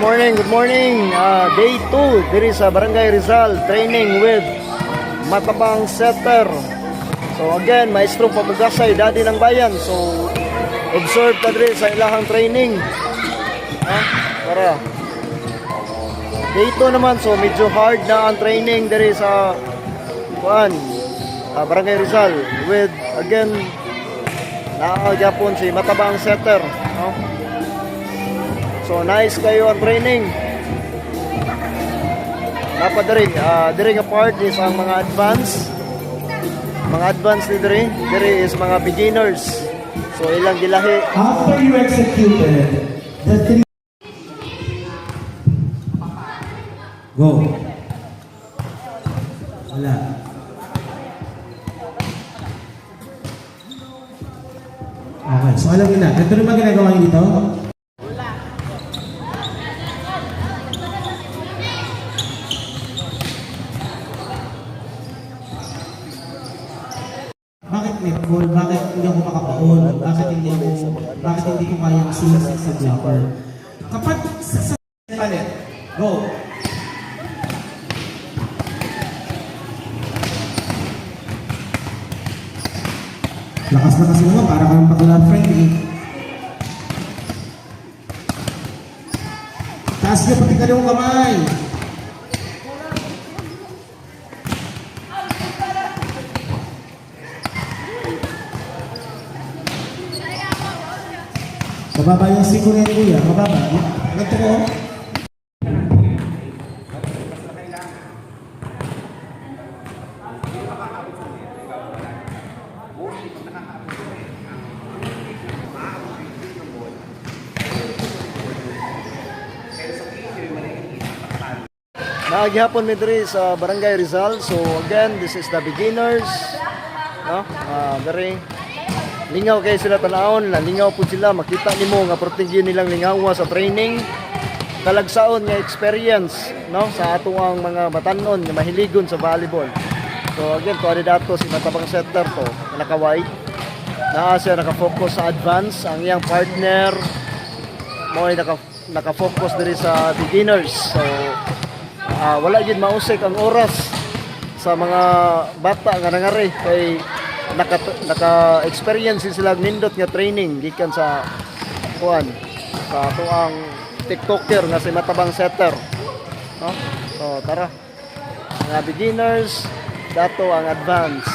Good morning. Day 2, diri sa Barangay Rizal, training with Matabang Setter. So again, Maestro Pamugasay, Daddy ng Bayan. So observe ka diri sa ilahang training. Para Day 2 naman, so medyo hard na ang training diri sa Barangay Rizal with again naagapon si Matabang Setter. So nice kayo ang training. Napadiri nga part is ang mga advance. Mga advance ni diri is mga beginners. So ilang gilahi. After you executed the three. Go. Wala. Okay, so alam niyo na. Ganito rin ba ginagawa niyo dito? Bakit netball? Bakit hindi ako makapaon? Bakit hindi ko kayang sumisik sa blocker? Kapag sa panet, go! Lakas na kasi naman, para kang pag-love friendly. Taas niyo pati kaliwang kamay. Mababa yung siko na yun, kuya. Mababa. Ganito ko. Naagihapon mi diri sa Barangay Rizal. So again, this is the beginners. Very lingaw kayo sila tanawon, lingaw po sila, makita nimo nga portingin nilang lingawa sa training. Talagsaon nga experience, sa ato ang mga batanon nga mahiligon sa volleyball. So again, tuwa dato si Matabang Setter to, naka-white. Naa siya naka-focus sa advance, ang iyang partner mo ay naka-focus diri sa beginners. So wala yun mausik ang oras sa mga bata nga nangari kay naka-experience sila nindot nga training gikan sa tuang TikToker nga si Matabang Setter. So tara, mga beginners dato ang advance.